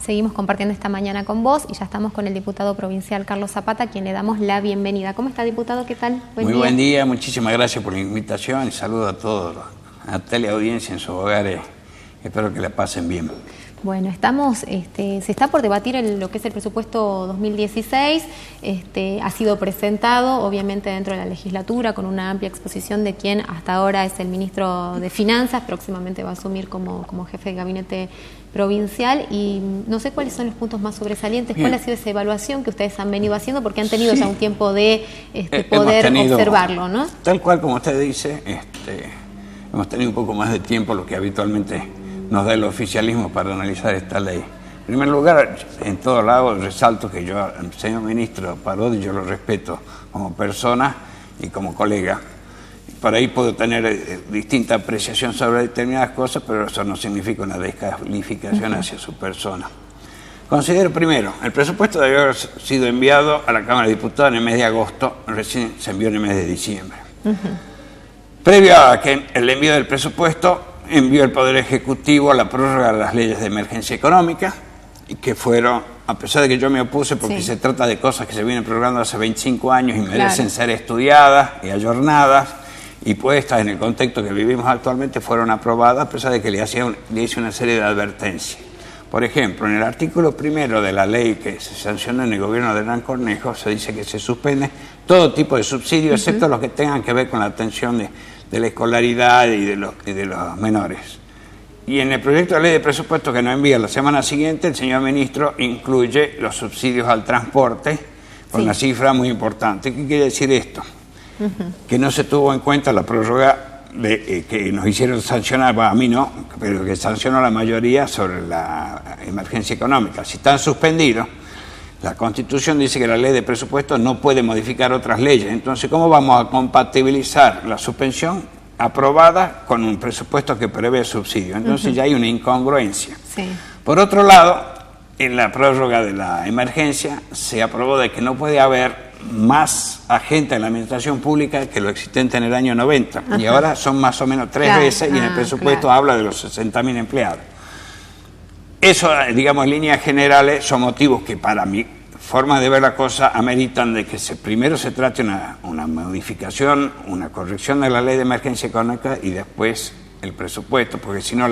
Seguimos compartiendo esta mañana con vos y ya estamos con el diputado provincial Carlos Zapata, a quien le damos la bienvenida. ¿Cómo está, diputado? ¿Qué tal? Buen día, muchísimas gracias por la invitación y saludo a todos, a la teleaudiencia en sus hogares. Espero que la pasen bien. Bueno, estamos, se está por debatir lo que es el presupuesto 2016, ha sido presentado obviamente dentro de la legislatura con una amplia exposición de quien hasta ahora es el ministro de Finanzas, próximamente va a asumir como jefe de gabinete provincial, y no sé cuáles son los puntos más sobresalientes. Bien. ¿Cuál ha sido esa evaluación que ustedes han venido haciendo? Porque han tenido ya un tiempo de poder observarlo, ¿no? Tal cual como usted dice, hemos tenido un poco más de tiempo lo que habitualmente nos da el oficialismo para analizar esta ley. En primer lugar, en todos lados resalto que yo, el señor ministro Parodi, yo lo respeto como persona y como colega. Por ahí puedo tener distinta apreciación sobre determinadas cosas, pero eso no significa una descalificación hacia su persona. Considero primero, el presupuesto debe haber sido enviado a la Cámara de Diputados en el mes de agosto, recién se envió en el mes de diciembre. Previo a que el envío del presupuesto, envió el Poder Ejecutivo la prórroga de las leyes de emergencia económica, y que fueron, a pesar de que yo me opuse porque se trata de cosas que se vienen prorrogando hace 25 años y merecen ser estudiadas y ayornadas y puestas en el contexto que vivimos actualmente, fueron aprobadas a pesar de que le hice una serie de advertencias. Por ejemplo, en el artículo primero de la ley que se sancionó en el gobierno de Hernán Cornejo, se dice que se suspende todo tipo de subsidios, excepto los que tengan que ver con la atención de la escolaridad y de los menores. Y en el proyecto de ley de presupuesto que nos envía la semana siguiente, el señor ministro incluye los subsidios al transporte con una cifra muy importante. ¿Qué quiere decir esto? Que no se tuvo en cuenta la prórroga que nos hicieron sancionar, a mí no, pero que sancionó la mayoría sobre la emergencia económica. Si están suspendidos, la Constitución dice que la ley de presupuesto no puede modificar otras leyes. Entonces, ¿cómo vamos a compatibilizar la suspensión aprobada con un presupuesto que prevé subsidio? Entonces ya hay una incongruencia. Por otro lado, en la prórroga de la emergencia se aprobó de que no puede haber más agentes en la administración pública que lo existente en el año 90. Y ahora son más o menos 3 veces y en el presupuesto habla de los 60.000 empleados. Eso, digamos, en líneas generales, son motivos que para mi forma de ver la cosa ameritan de que primero se trate una modificación, una corrección de la ley de emergencia económica y después el presupuesto, porque si no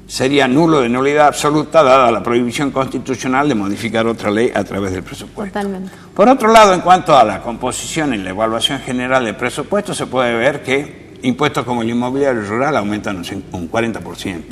sería nulo de nulidad absoluta dada la prohibición constitucional de modificar otra ley a través del presupuesto. Totalmente. Por otro lado, en cuanto a la composición y la evaluación general del presupuesto, se puede ver que impuestos como el inmobiliario rural aumentan un 40%.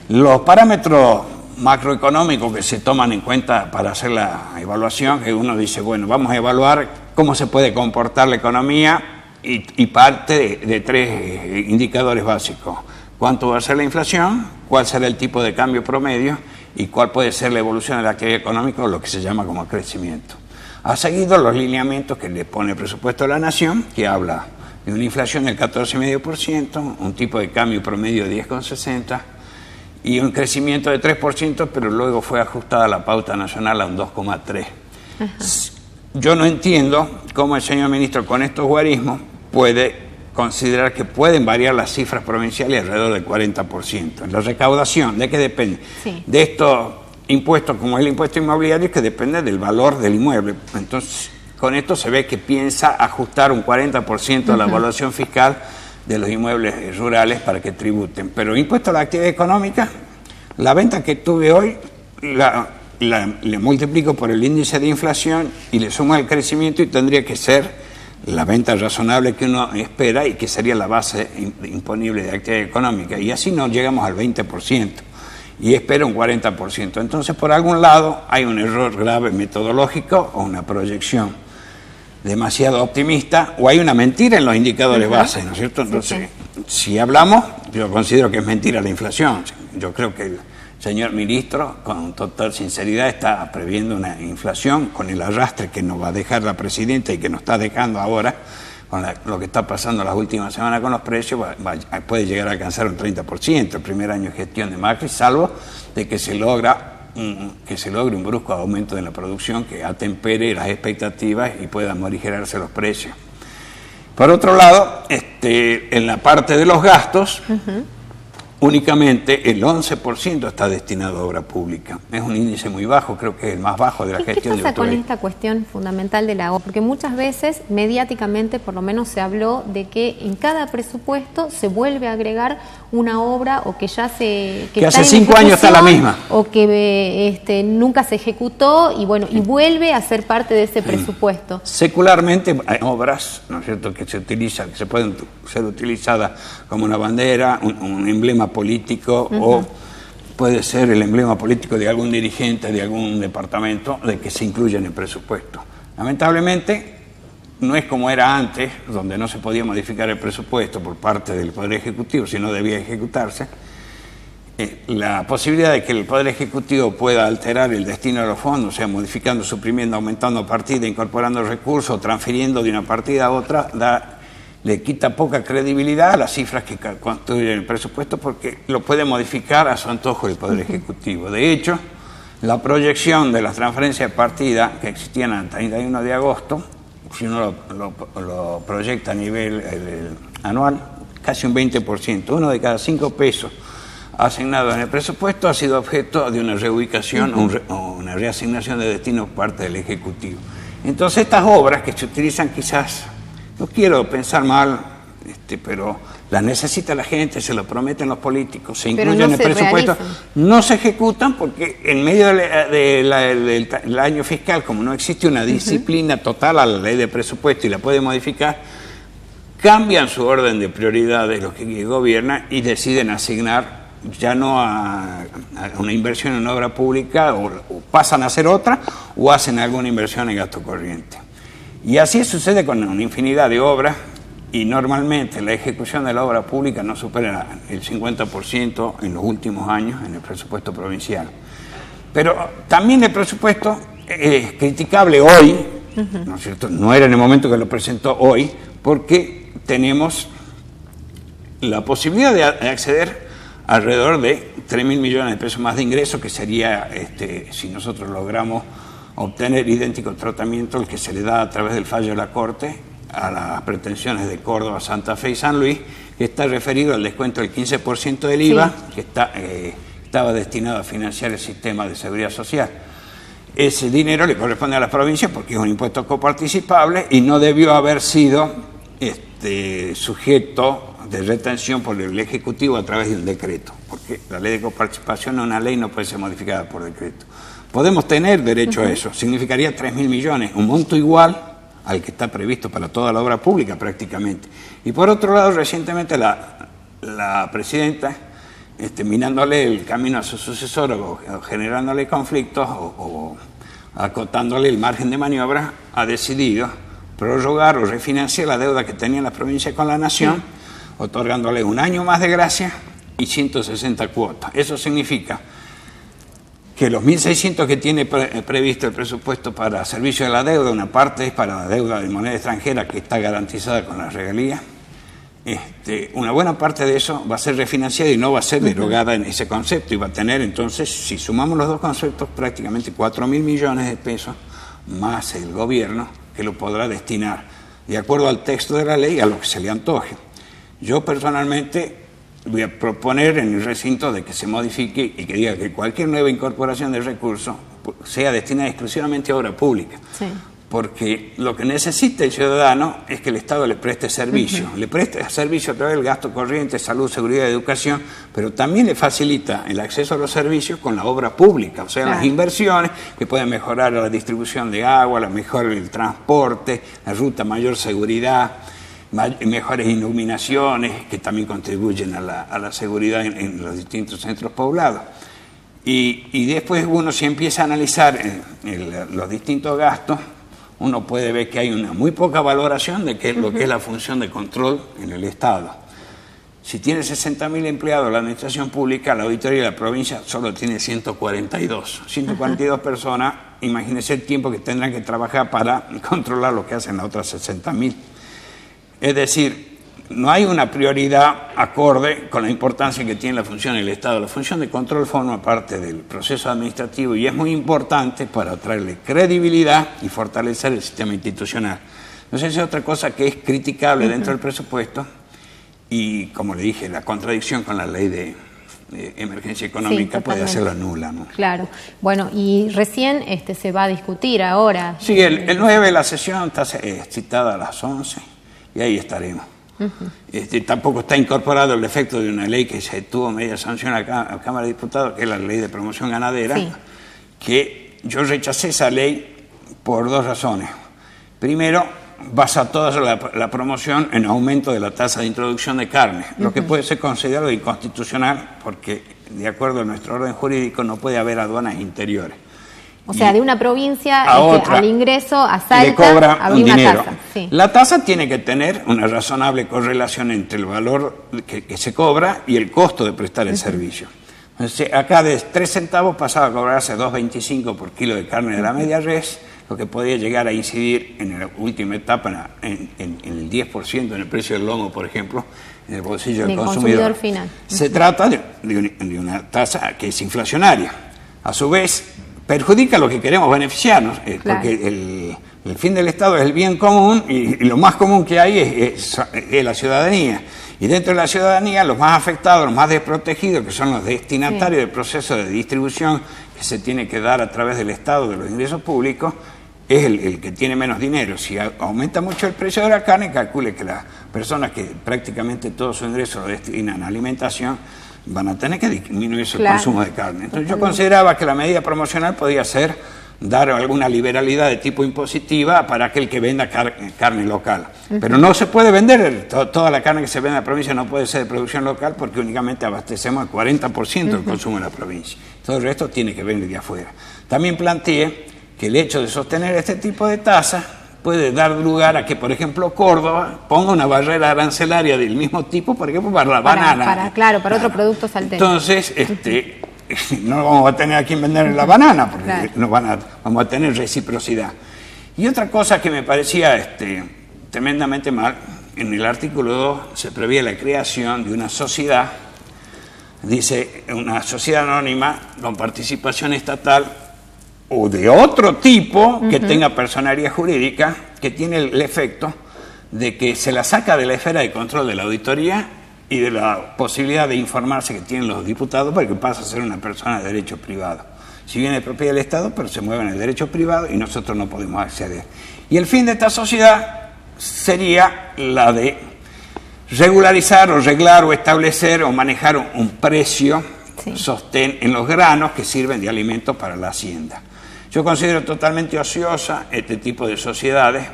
Los parámetros macroeconómicos que se toman en cuenta para hacer la evaluación, que uno dice, bueno, vamos a evaluar cómo se puede comportar la economía y parte de 3 indicadores básicos. ¿Cuánto va a ser la inflación? ¿Cuál será el tipo de cambio promedio? ¿Y cuál puede ser la evolución de la actividad económica o lo que se llama como crecimiento? Ha seguido los lineamientos que le pone el presupuesto de la Nación, que habla de una inflación del 14,5%, un tipo de cambio promedio de 10,60%, y un crecimiento de 3%, pero luego fue ajustada la pauta nacional a un 2,3%. Yo no entiendo cómo el señor ministro con estos guarismos puede considerar que pueden variar las cifras provinciales alrededor del 40%. La recaudación, ¿de qué depende? De estos impuestos, como el impuesto inmobiliario, que depende del valor del inmueble. Entonces, con esto se ve que piensa ajustar un 40% a la evaluación fiscal de los inmuebles rurales para que tributen. Pero impuesto a la actividad económica, la venta que tuve hoy, le multiplico por el índice de inflación y le sumo el crecimiento y tendría que ser la venta razonable que uno espera y que sería la base imponible de actividad económica. Y así no llegamos al 20% y espero un 40%. Entonces, por algún lado hay un error grave metodológico o una proyección demasiado optimista, o hay una mentira en los indicadores bases, ¿no es cierto? Entonces, si hablamos, yo considero que es mentira la inflación. Yo creo que el señor ministro, con total sinceridad, está previendo una inflación con el arrastre que nos va a dejar la presidenta y que nos está dejando ahora, con lo que está pasando las últimas semanas con los precios, puede llegar a alcanzar un 30% el primer año de gestión de Macri, salvo de que se logre un brusco aumento de la producción que atempere las expectativas y pueda morigerarse los precios. Por otro lado, en la parte de los gastos, únicamente el 11% está destinado a obra pública. Es un índice muy bajo, creo que es el más bajo de la gestión de ¿Qué pasa con Urtubey. esta cuestión fundamental de la obra? Porque muchas veces, mediáticamente, por lo menos se habló de que en cada presupuesto se vuelve a agregar una obra o que ya que hace 5 años está la misma. O que nunca se ejecutó y bueno, y vuelve a ser parte de ese presupuesto. Secularmente hay obras, ¿no es cierto?, que se pueden ser utilizadas como una bandera, un emblema político, o puede ser el emblema político de algún dirigente de algún departamento de que se incluya en el presupuesto. Lamentablemente no es como era antes, donde no se podía modificar el presupuesto por parte del Poder Ejecutivo, sino debía ejecutarse. La posibilidad de que el Poder Ejecutivo pueda alterar el destino de los fondos, o sea, modificando, suprimiendo, aumentando partida, incorporando recursos, transfiriendo de una partida a otra, le quita poca credibilidad a las cifras que constituyen el presupuesto, porque lo puede modificar a su antojo el Poder Ejecutivo. De hecho, la proyección de las transferencias de partida que existían al 31 de agosto, si uno lo proyecta a nivel anual, casi un 20%. 1 de cada 5 pesos asignados en el presupuesto ha sido objeto de una reubicación o una reasignación de destino por parte del Ejecutivo. Entonces, estas obras que se utilizan quizás, no quiero pensar mal, pero las necesita la gente, se lo prometen los políticos, se incluyen en el presupuesto, no se ejecutan porque en medio del año fiscal, como no existe una disciplina total a la ley de presupuesto y la puede modificar, cambian su orden de prioridades los que gobiernan y deciden asignar ya no a una inversión en obra pública, o pasan a hacer otra, o hacen alguna inversión en gasto corriente. Y así sucede con una infinidad de obras, y normalmente la ejecución de la obra pública no supera el 50% en los últimos años en el presupuesto provincial. Pero también el presupuesto es criticable hoy, ¿no es cierto? No era en el momento que lo presentó hoy, porque tenemos la posibilidad de acceder a alrededor de 3.000 millones de pesos más de ingresos, que sería, si nosotros logramos obtener idéntico tratamiento el que se le da a través del fallo de la Corte a las pretensiones de Córdoba, Santa Fe y San Luis, que está referido al descuento del 15% del IVA, sí, que estaba destinado a financiar el sistema de seguridad social. Ese dinero le corresponde a las provincias porque es un impuesto coparticipable y no debió haber sido sujeto de retención por el Ejecutivo a través de un decreto, porque la ley de coparticipación, una ley, no puede ser modificada por decreto. Podemos tener derecho a eso, significaría 3.000 millones, un monto igual al que está previsto para toda la obra pública prácticamente. Y por otro lado, recientemente la presidenta, minándole el camino a su sucesor o generándole conflictos o acotándole el margen de maniobra, ha decidido prorrogar o refinanciar la deuda que tenían las provincias con la Nación, otorgándole un año más de gracia y 160 cuotas. Eso significa que los 1.600 que tiene previsto el presupuesto para servicio de la deuda, una parte es para la deuda de moneda extranjera que está garantizada con las regalías, una buena parte de eso va a ser refinanciada y no va a ser derogada en ese concepto, y va a tener entonces, si sumamos los dos conceptos, prácticamente 4.000 millones de pesos más el gobierno, que lo podrá destinar de acuerdo al texto de la ley a lo que se le antoje. Yo personalmente voy a proponer en el recinto de que se modifique y que diga que cualquier nueva incorporación de recursos sea destinada exclusivamente a obra pública. Sí. Porque lo que necesita el ciudadano es que el Estado le preste servicio. Le preste servicio a través del gasto corriente, salud, seguridad y educación, pero también le facilita el acceso a los servicios con la obra pública, o sea, las inversiones que pueden mejorar la distribución de agua, mejorar el transporte, la ruta, mayor seguridad, mejores iluminaciones que también contribuyen a la seguridad en los distintos centros poblados. Y después uno, si empieza a analizar los distintos gastos, uno puede ver que hay una muy poca valoración de qué es lo que es la función de control en el Estado. Si tiene 60.000 empleados la administración pública, la auditoría de la provincia solo tiene 142. 142 personas, imagínense el tiempo que tendrán que trabajar para controlar lo que hacen las otras 60.000. Es decir, no hay una prioridad acorde con la importancia que tiene la función del Estado. La función de control forma parte del proceso administrativo y es muy importante para traerle credibilidad y fortalecer el sistema institucional. No sé si es otra cosa que es criticable dentro del presupuesto y, como le dije, la contradicción con la ley de emergencia económica puede hacerla nula, ¿no? Claro. Bueno, y recién se va a discutir ahora. Sí, el 9 la sesión está citada a las 11 y ahí estaremos. Tampoco está incorporado el efecto de una ley que se tuvo media sanción a la Cámara de Diputados, que es la ley de promoción ganadera, que yo rechacé esa ley por dos razones. Primero, basa toda la promoción en aumento de la tasa de introducción de carne, lo que puede ser considerado inconstitucional porque, de acuerdo a nuestro orden jurídico, no puede haber aduanas interiores. O sea, de una provincia al ingreso a Salta le cobra habría un una dinero. tasa. Sí. La tasa tiene que tener una razonable correlación entre el valor que se cobra y el costo de prestar el servicio. Entonces, acá de 3 centavos pasaba a cobrarse 2,25 por kilo de carne de la media res, lo que podía llegar a incidir en la última etapa en el 10% en el precio del lomo, por ejemplo, en el bolsillo del consumidor final. Se trata de una tasa que es inflacionaria. A su vez, perjudica lo que queremos beneficiarnos, porque el fin del Estado es el bien común y lo más común que hay es la ciudadanía. Y dentro de la ciudadanía, los más afectados, los más desprotegidos, que son los destinatarios del proceso de distribución que se tiene que dar a través del Estado de los ingresos públicos, es el que tiene menos dinero. Si aumenta mucho el precio de la carne, calcule que las personas que prácticamente todo su ingreso lo destinan a alimentación van a tener que disminuir su consumo de carne. Entonces yo consideraba que la medida promocional podía ser dar alguna liberalidad de tipo impositiva para aquel que venda carne local. Pero no se puede vender, toda la carne que se vende en la provincia no puede ser de producción local porque únicamente abastecemos el 40% del consumo en la provincia. Todo el resto tiene que venir de afuera. También planteé que el hecho de sostener este tipo de tasas puede dar lugar a que, por ejemplo, Córdoba ponga una barrera arancelaria del mismo tipo, por ejemplo, para la banana. Para otro producto salteño. Entonces, no vamos a tener a quien vender la banana, porque vamos a tener reciprocidad. Y otra cosa que me parecía tremendamente mal, en el artículo 2 se prevé la creación de una sociedad, dice, una sociedad anónima con participación estatal o de otro tipo que tenga personería jurídica, que tiene el efecto de que se la saca de la esfera de control de la auditoría y de la posibilidad de informarse que tienen los diputados, porque pasa a ser una persona de derecho privado. Si bien es propiedad del Estado, pero se mueve en el derecho privado y nosotros no podemos acceder. Y el fin de esta sociedad sería la de regularizar o reglar o establecer o manejar un precio sostén en los granos que sirven de alimento para la hacienda. Yo considero totalmente ociosa este tipo de sociedades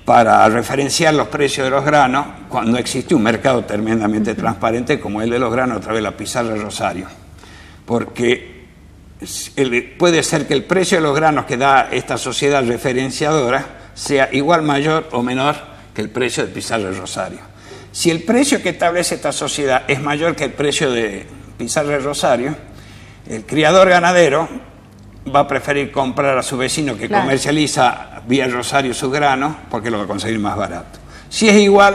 para referenciar los precios de los granos cuando existe un mercado tremendamente transparente como el de los granos a través de la pizarra Rosario. Porque puede ser que el precio de los granos que da esta sociedad referenciadora sea igual, mayor o menor que el precio de pizarra Rosario. Si el precio que establece esta sociedad es mayor que el precio de pizarra Rosario, el criador ganadero va a preferir comprar a su vecino que comercializa vía Rosario sus granos porque lo va a conseguir más barato. Si es igual,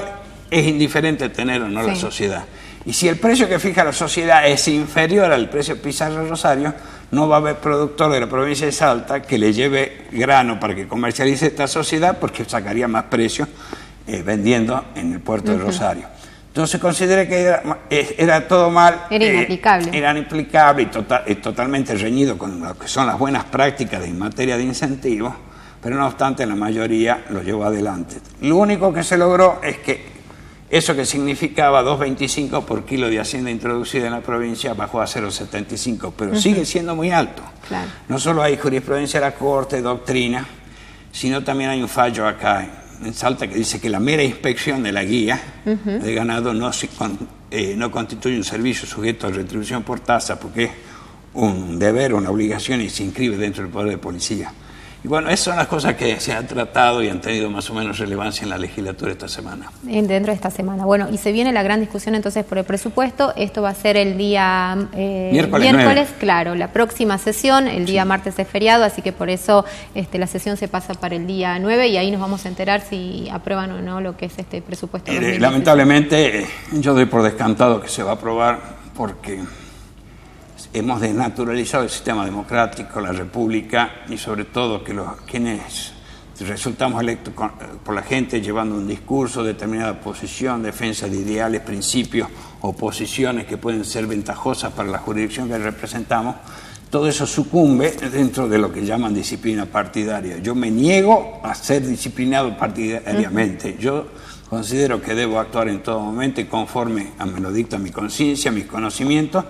es indiferente tener o no la sociedad. Y si el precio que fija la sociedad es inferior al precio de pizarra Rosario, no va a haber productor de la provincia de Salta que le lleve grano para que comercialice esta sociedad porque sacaría más precio vendiendo en el puerto de Rosario. Entonces consideré que era todo mal. Era inaplicable. Era inaplicable y totalmente reñido con lo que son las buenas prácticas en materia de incentivos, pero no obstante la mayoría lo llevó adelante. Lo único que se logró es que eso que significaba 2,25 por kilo de hacienda introducida en la provincia bajó a 0,75, pero sigue siendo muy alto. Claro. No solo hay jurisprudencia de la Corte, doctrina, sino también hay un fallo acá en Salta que dice que la mera inspección de la guía de ganado no constituye un servicio sujeto a retribución por tasa porque es un deber, una obligación y se inscribe dentro del Poder de Policía. Y bueno, esas son las cosas que se han tratado y han tenido más o menos relevancia en la legislatura esta semana. Dentro de esta semana. Bueno, y se viene la gran discusión entonces por el presupuesto. Esto va a ser el día miércoles, claro, la próxima sesión, el día martes es feriado, así que por eso la sesión se pasa para el día 9 y ahí nos vamos a enterar si aprueban o no lo que es este presupuesto. Lamentablemente, yo doy por descantado que se va a aprobar porque hemos desnaturalizado el sistema democrático, la república y sobre todo que quienes resultamos electos por la gente llevando un discurso, determinada posición, defensa de ideales, principios o posiciones que pueden ser ventajosas para la jurisdicción que representamos, todo eso sucumbe dentro de lo que llaman disciplina partidaria. Yo me niego a ser disciplinado partidariamente. Yo considero que debo actuar en todo momento y conforme a me lo dicta mi conciencia, mis conocimientos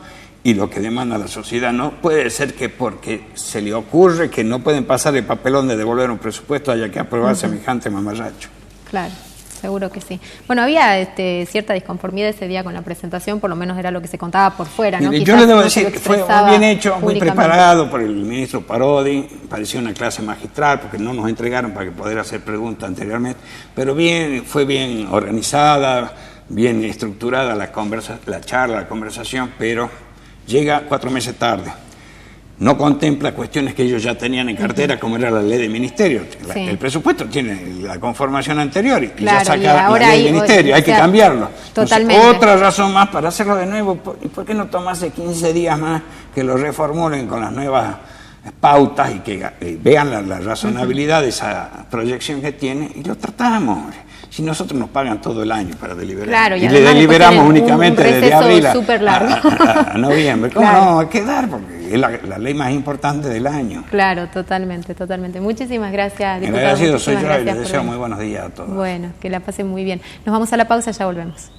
y lo que demanda la sociedad. No puede ser que porque se le ocurre que no pueden pasar el papelón de devolver un presupuesto haya que aprobar semejante mamarracho. Claro. Seguro que sí. Bueno, había cierta disconformidad ese día con la presentación, por lo menos era lo que se contaba por fuera, ¿no? Mire, yo le debo decir que fue muy bien hecho, muy preparado por el ministro Parodi, parecía una clase magistral porque no nos entregaron para que poder hacer preguntas anteriormente, pero bien, fue bien organizada, bien estructurada la charla, la conversación, pero llega 4 meses tarde. No contempla cuestiones que ellos ya tenían en cartera, como era la ley de ministerio. Sí. El presupuesto tiene la conformación anterior y claro, ya saca la ley de ministerio, hay que cambiarlo. Totalmente. Entonces, otra razón más para hacerlo de nuevo. ¿Por qué no tomarse 15 días más que lo reformulen con las nuevas pautas y que vean la razonabilidad de esa proyección que tiene y lo tratamos, hombre? Si nosotros nos pagan todo el año para deliberar, claro, y le deliberamos únicamente desde abril a noviembre, ¿cómo claro. no? Hay que dar, porque es la ley más importante del año. Claro, totalmente, totalmente. Muchísimas gracias, diputado. Agradecido soy yo y les deseo muy buenos días a todos. Bueno, que la pasen muy bien. Nos vamos a la pausa, ya volvemos.